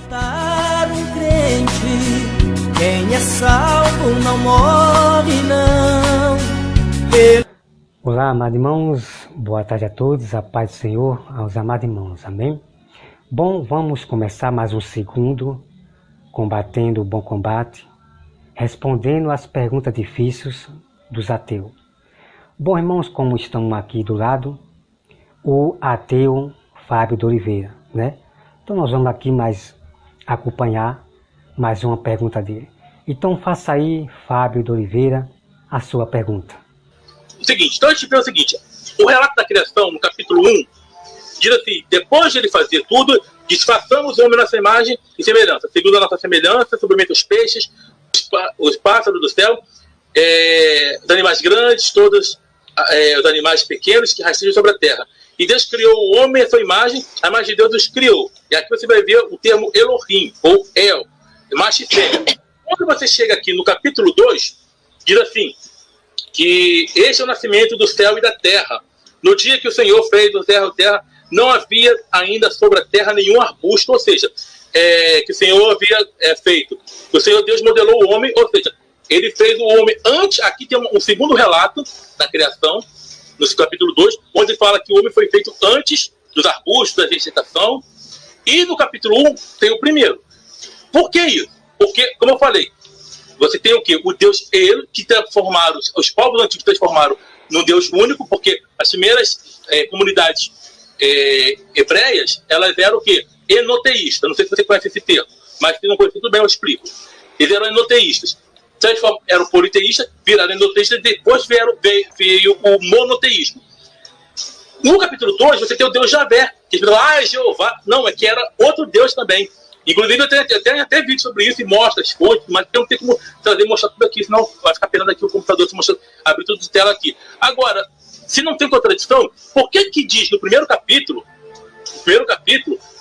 Para um crente, quem é salvo não morre não. Olá, amados irmãos, boa tarde a todos, a paz do Senhor aos amados irmãos, amém? Bom, vamos começar mais um segundo, combatendo o bom combate, respondendo às perguntas difíceis dos ateus. Bom, irmãos, como estão aqui do lado, o ateu Fábio de Oliveira, né? Então nós vamos aqui acompanhar mais uma pergunta dele. Então faça aí, Fábio de Oliveira, a sua pergunta. O seguinte, então a gente vê o seguinte, o relato da criação, no capítulo 1, diz assim: depois de ele fazer tudo, disfarçamos o homem na nossa imagem e semelhança, segundo a nossa semelhança, submete os peixes, os pássaros do céu, os animais grandes, todos os animais pequenos que rastejam sobre a terra. E Deus criou o homem à sua imagem, a imagem de Deus os criou. E aqui você vai ver o termo Elohim, ou El, macho e fêmea. Quando você chega aqui no capítulo 2, diz assim, que este é o nascimento do céu e da terra. No dia que o Senhor fez do céu e da terra, não havia ainda sobre a terra nenhum arbusto, ou seja, que o Senhor havia feito. O Senhor Deus modelou o homem, ou seja, ele fez o homem antes. Aqui tem um segundo relato da criação, no capítulo 2, onde fala que o homem foi feito antes dos arbustos, da vegetação. E no capítulo 1 tem o primeiro. Por que isso? Porque, como eu falei, você tem o quê? O Deus ele, que transformaram, os povos antigos transformaram num Deus único, porque as primeiras comunidades hebreias, elas eram o quê? Enoteístas. Não sei se você conhece esse termo, mas se não conhece, tudo bem, eu explico. Eles eram enoteístas. Eram politeístas, viraram enoteístas, e depois veio o monoteísmo. No capítulo 2, você tem o Deus Javé, que fala, é Jeová. Não, é que era outro Deus também. Inclusive, eu tenho até vídeo sobre isso e mostra as fontes, mas eu não tenho como mostrar tudo aqui, senão vai ficar pegando aqui o computador, abrir tudo de tela aqui. Agora, se não tem contradição, por que diz no primeiro capítulo,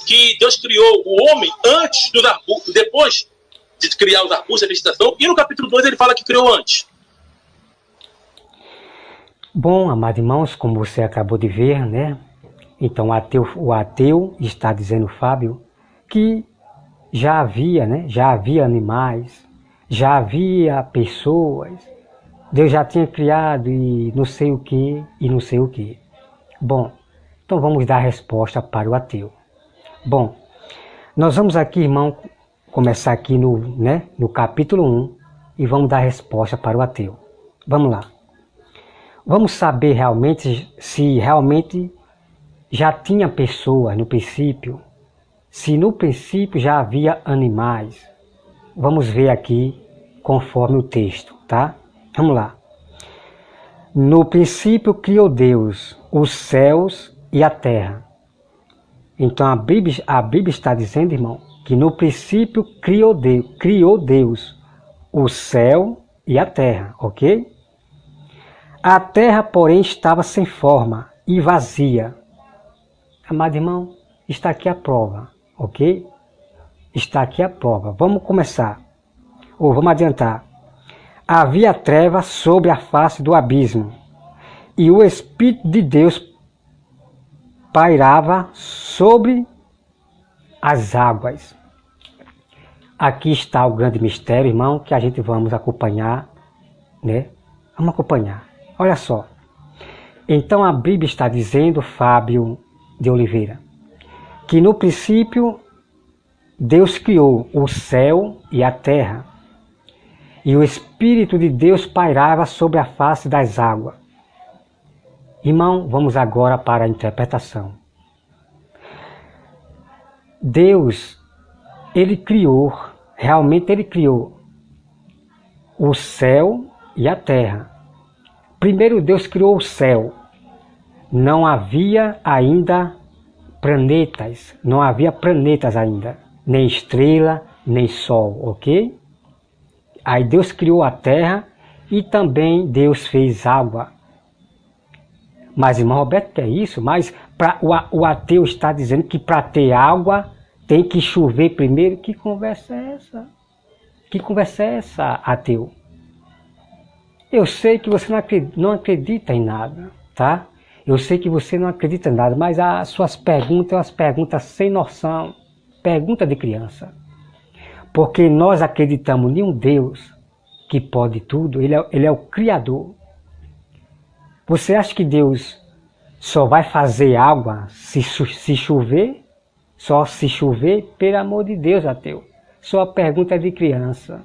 que Deus criou o homem antes dos arbustos, depois de criar os arbustos, a vegetação, e no capítulo 2 ele fala que criou antes? Bom, amados irmãos, como você acabou de ver, né? Então o ateu está dizendo, Fábio, que já havia, né? Já havia animais, já havia pessoas, Deus já tinha criado e não sei o que, e não sei o que. Bom, então vamos dar a resposta para o ateu. Bom, nós vamos aqui, irmão, começar aqui no capítulo 1 e vamos dar a resposta para o ateu. Vamos lá. Vamos saber realmente se realmente já tinha pessoas no princípio, se no princípio já havia animais. Vamos ver aqui conforme o texto, tá? Vamos lá. No princípio criou Deus os céus e a terra. Então a Bíblia está dizendo, irmão, que no princípio criou Deus o céu e a terra, ok? A terra, porém, estava sem forma e vazia. Amado irmão, está aqui a prova, ok? Está aqui a prova. Vamos começar, ou vamos adiantar. Havia trevas sobre a face do abismo, e o Espírito de Deus pairava sobre as águas. Aqui está o grande mistério, irmão, que a gente vamos acompanhar, né? Vamos acompanhar. Olha só. Então a Bíblia está dizendo, Fábio de Oliveira, que no princípio Deus criou o céu e a terra, e o Espírito de Deus pairava sobre a face das águas. Irmão, vamos agora para a interpretação. Deus, ele criou, realmente ele criou o céu e a terra. Primeiro Deus criou o céu. Não havia ainda planetas, não havia planetas ainda, nem estrela, nem sol, ok? Aí Deus criou a terra e também Deus fez água. Mas, irmão Roberto, que é isso? Mas o ateu está dizendo que para ter água tem que chover primeiro. Que conversa é essa? Que conversa é essa, ateu? Eu sei que você não acredita em nada, tá? Eu sei que você não acredita em nada, mas as suas perguntas são umas perguntas sem noção. Pergunta de criança. Porque nós acreditamos em um Deus que pode tudo, ele é o Criador. Você acha que Deus só vai fazer água se chover? Só se chover? Pelo amor de Deus, ateu. Sua pergunta é de criança.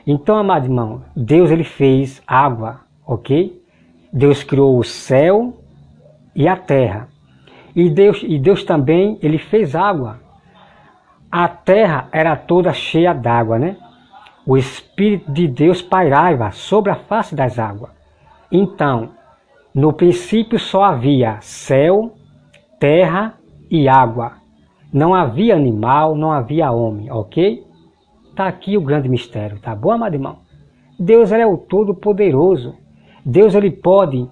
Então, amado irmão, Deus ele fez água, ok? Deus criou o céu e a terra. E Deus também ele fez água. A terra era toda cheia d'água, né? O Espírito de Deus pairava sobre a face das águas. Então, no princípio só havia céu, terra e água. Não havia animal, não havia homem, ok? Está aqui o grande mistério, tá bom, amado irmão? Deus é o Todo-Poderoso. Deus ele pode...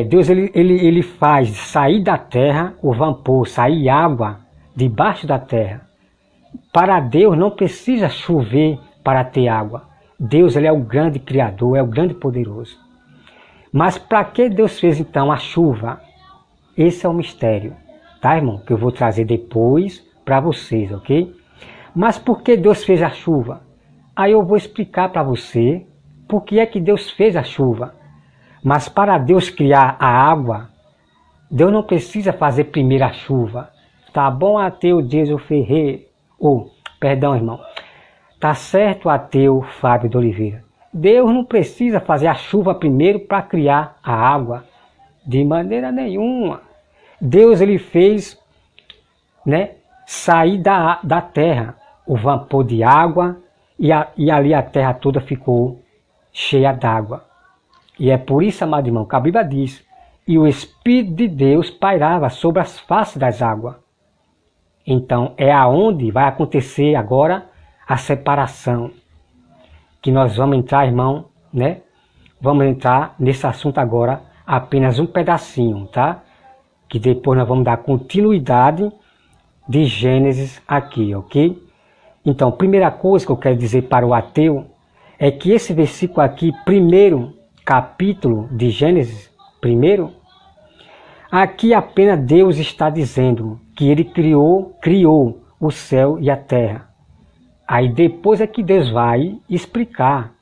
Deus ele faz sair da terra o vapor, sair água debaixo da terra. Para Deus não precisa chover para ter água. Deus ele é o grande Criador, é o grande poderoso. Mas para que Deus fez então a chuva? Esse é o mistério, tá, irmão? Que eu vou trazer depois para vocês, ok? Mas por que Deus fez a chuva? Aí eu vou explicar para você por que é que Deus fez a chuva. Mas para Deus criar a água, Deus não precisa fazer primeiro a chuva. Tá bom, ateu Dias Ferreira? Perdão, irmão. Tá certo, ateu Fábio de Oliveira. Deus não precisa fazer a chuva primeiro para criar a água. De maneira nenhuma. Deus ele fez, né, sair da terra o vapor de água e ali a terra toda ficou cheia d'água. E é por isso, amado irmão, que a Bíblia diz: e o Espírito de Deus pairava sobre as faces das águas. Então é aonde vai acontecer agora a separação. Que nós vamos entrar, irmão, né? Vamos entrar nesse assunto agora, apenas um pedacinho, tá? Que depois nós vamos dar continuidade de Gênesis aqui, ok? Então, primeira coisa que eu quero dizer para o ateu é que esse versículo aqui, primeiro capítulo de Gênesis, primeiro, aqui apenas Deus está dizendo que ele criou o céu e a terra. Aí depois é que Deus vai explicar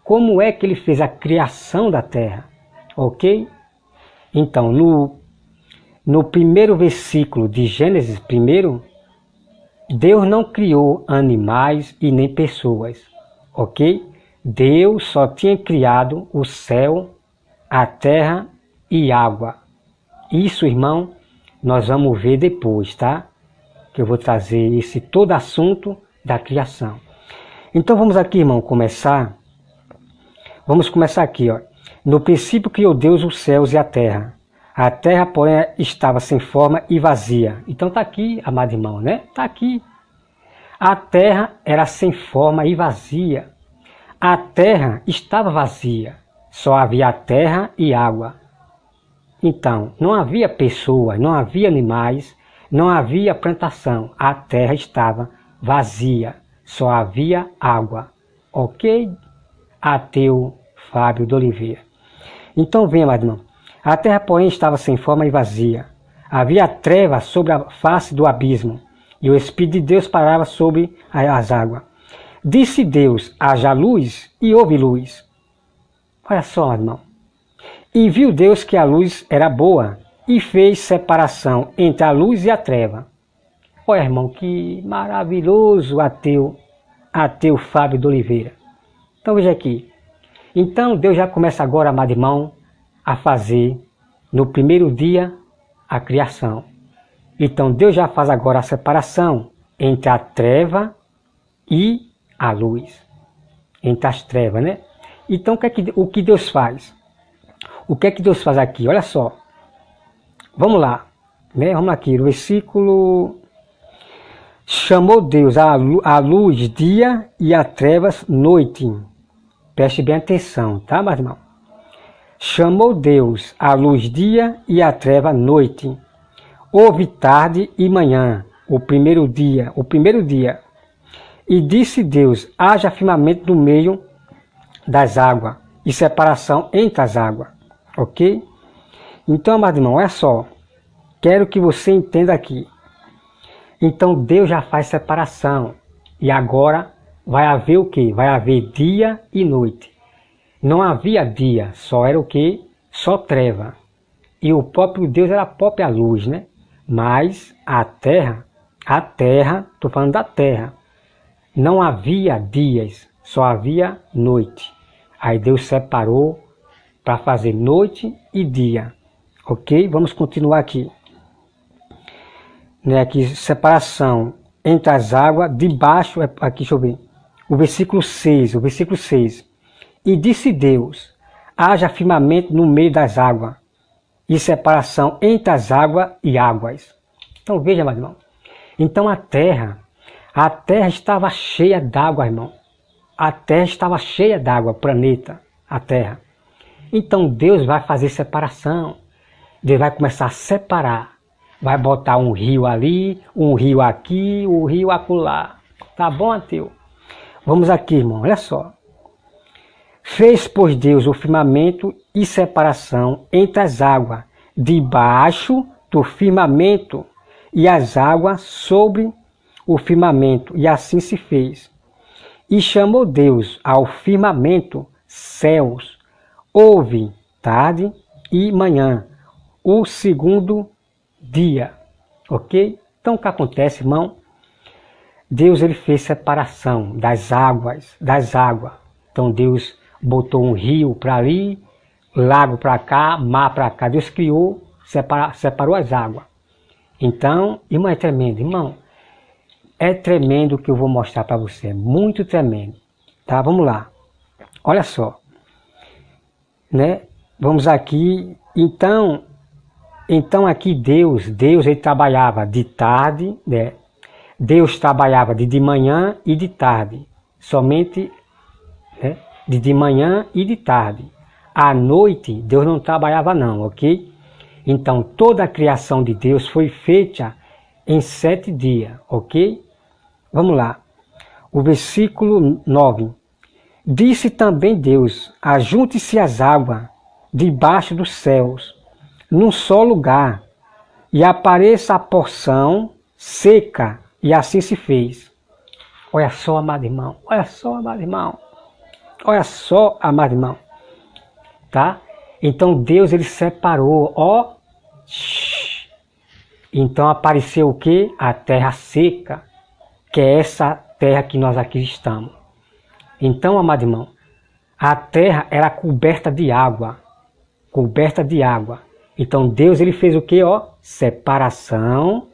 como é que ele fez a criação da terra, ok? Então, no primeiro versículo de Gênesis, primeiro, Deus não criou animais e nem pessoas, ok? Deus só tinha criado o céu, a terra e água. Isso, irmão, nós vamos ver depois, tá? Que eu vou trazer esse todo assunto da criação. Então vamos aqui, irmão, começar. Vamos começar aqui, ó. No princípio criou Deus os céus e a terra. A terra, porém, estava sem forma e vazia. Então tá aqui, amado irmão, né? Tá aqui. A terra era sem forma e vazia. A terra estava vazia. Só havia terra e água. Então, não havia pessoas, não havia animais, não havia plantação. A terra estava vazia. Só havia água. Ok? Ateu Fábio de Oliveira. Então vem, amado irmão. A terra, porém, estava sem forma e vazia. Havia trevas sobre a face do abismo, e o Espírito de Deus parava sobre as águas. Disse Deus: haja luz, e houve luz. Olha só, irmão. E viu Deus que a luz era boa, e fez separação entre a luz e a treva. Olha, irmão, que maravilhoso, ateu Fábio de Oliveira. Então veja aqui. Então Deus já começa agora, amado irmão, a fazer no primeiro dia a criação. Então Deus já faz agora a separação entre a treva e a luz. Entre as trevas, né? Então o que Deus faz? O que é que Deus faz aqui? Olha só. Vamos lá. Né? Vamos aqui. No versículo... Chamou Deus a luz dia e a trevas noite. Preste bem atenção, tá, meu irmão? Chamou Deus a luz dia e a treva noite. Houve tarde e manhã, o primeiro dia. E disse Deus: haja firmamento no meio das águas e separação entre as águas. Ok? Então, amado irmão, olha só. Quero que você entenda aqui. Então Deus já faz separação. E agora vai haver o quê? Vai haver dia e noite. Não havia dia, só era o quê? Só treva. E o próprio Deus era a própria luz, né? Mas a terra, estou falando da terra, não havia dias, só havia noite. Aí Deus separou para fazer noite e dia. Ok? Vamos continuar aqui. Né? Aqui, separação entre as águas, debaixo, aqui deixa eu ver. O versículo 6. E disse Deus, haja firmamento no meio das águas, e separação entre as águas e águas. Então veja, meu irmão. Então a terra estava cheia d'água, irmão. A terra estava cheia d'água, planeta, a terra. Então Deus vai fazer separação. Deus vai começar a separar. Vai botar um rio ali, um rio aqui, um rio acolá. Tá bom, ateu? Vamos aqui, irmão, olha só. Fez, pois, Deus o firmamento e separação entre as águas debaixo do firmamento e as águas sobre o firmamento, e assim se fez. E chamou Deus ao firmamento céus. Houve tarde e manhã, o segundo dia. Ok? Então o que acontece, irmão? Deus ele fez separação das águas. Então Deus botou um rio para ali, lago para cá, mar para cá. Deus criou, separou as águas. Então, irmão, é tremendo, irmão. É tremendo o que eu vou mostrar para você. Muito tremendo. Tá? Vamos lá. Olha só. Né? Vamos aqui. Então aqui Deus ele trabalhava de tarde, né? Deus trabalhava de manhã e de tarde. Somente, né? De manhã e de tarde. À noite, Deus não trabalhava não, ok? Então, toda a criação de Deus foi feita em 7 dias, ok? Vamos lá. O versículo 9. Disse também Deus, ajunte-se as águas debaixo dos céus, num só lugar, e apareça a porção seca, e assim se fez. Olha só, amado irmão, olha só, amado irmão. Olha só, amado irmão, tá? Então Deus ele separou, ó. Então apareceu o que? A terra seca, que é essa terra que nós aqui estamos. Então, amado irmão, a terra era coberta de água, Então Deus ele fez o que, ó? Separação,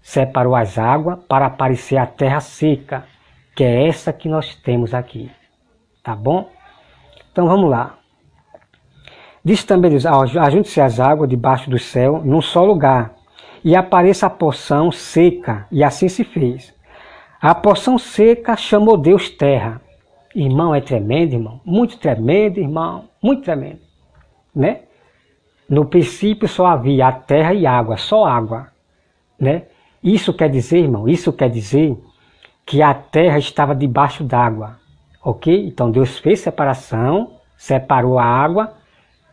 separou as águas para aparecer a terra seca, que é essa que nós temos aqui. Tá bom? Então vamos lá. Diz também Deus, ajunte-se as águas debaixo do céu, num só lugar, e apareça a porção seca, e assim se fez. A porção seca chamou Deus terra. Irmão, é tremendo, irmão. Muito tremendo, irmão. Muito tremendo. Né? No princípio só havia a terra e água, só água. Né? Isso quer dizer, irmão, que a terra estava debaixo d'água. Ok? Então Deus fez separação, separou a água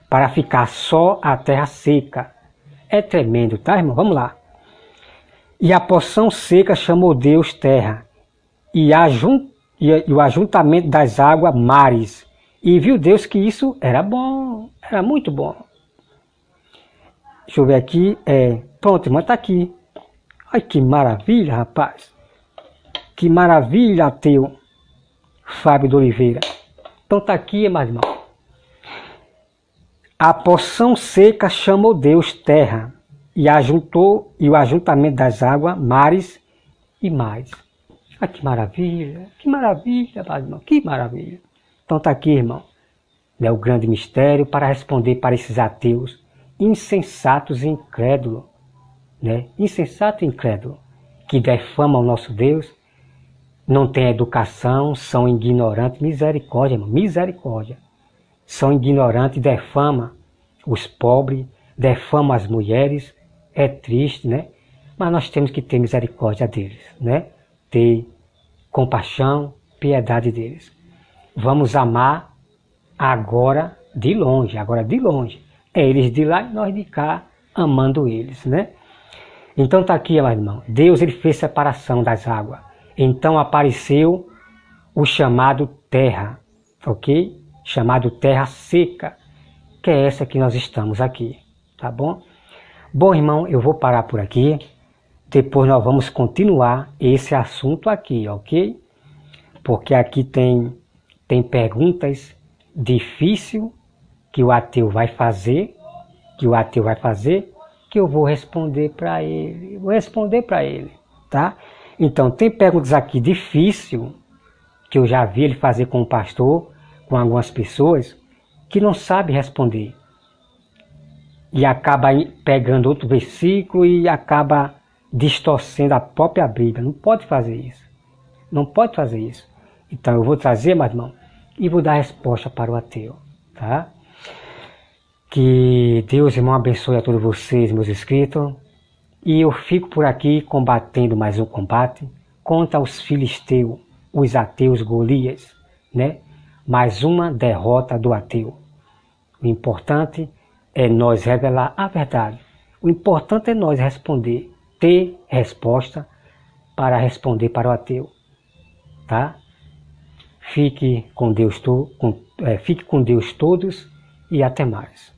para ficar só a terra seca. É tremendo, tá, irmão? Vamos lá. E a porção seca chamou Deus terra, e o ajuntamento das águas mares. E viu Deus que isso era bom, era muito bom. Deixa eu ver aqui. Pronto, irmão, está aqui. Ai, que maravilha, rapaz. Que maravilha, ateu. Fábio de Oliveira. Então está aqui, meu irmão. A porção seca chamou Deus terra, e o ajuntamento das águas, mares e mares. Ah, que maravilha, meu irmão, que maravilha. Então está aqui, irmão, né, o grande mistério para responder para esses ateus insensatos e incrédulos, né? Insensato e incrédulo, que defamam o nosso Deus, não têm educação, são ignorantes. Misericórdia, irmão, misericórdia. São ignorantes, defamam os pobres, defamam as mulheres. É triste, né? Mas nós temos que ter misericórdia deles, né? Ter compaixão, piedade deles. Vamos amar agora de longe. É eles de lá e nós de cá, amando eles, né? Então está aqui, meu irmão. Deus ele fez separação das águas. Então apareceu o chamado terra, ok? Chamado terra seca, que é essa que nós estamos aqui, tá bom? Bom, irmão, eu vou parar por aqui. Depois nós vamos continuar esse assunto aqui, ok? Porque aqui tem perguntas difíceis que o ateu vai fazer, que eu vou responder para ele. Tá? Então, tem perguntas aqui difíceis que eu já vi ele fazer com o pastor, com algumas pessoas, que não sabe responder. E acaba pegando outro versículo e acaba distorcendo a própria Bíblia. Não pode fazer isso. Não pode fazer isso. Então eu vou trazer, meu irmão, e vou dar a resposta para o ateu. Tá? Que Deus, irmão, abençoe a todos vocês, meus inscritos. E eu fico por aqui combatendo mais um combate contra os filisteus, os ateus Golias, né? Mais uma derrota do ateu. O importante é nós revelar a verdade. O importante é nós responder, ter resposta para responder para o ateu. Tá? Fique com Deus todos e até mais.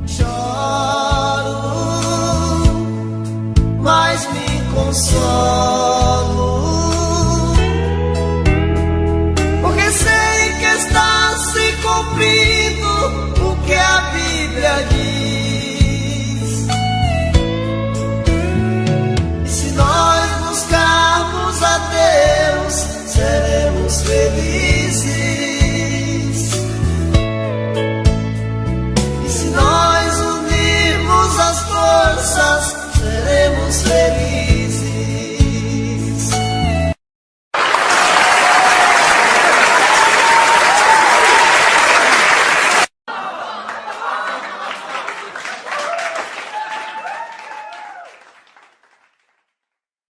Choro, mas me consola.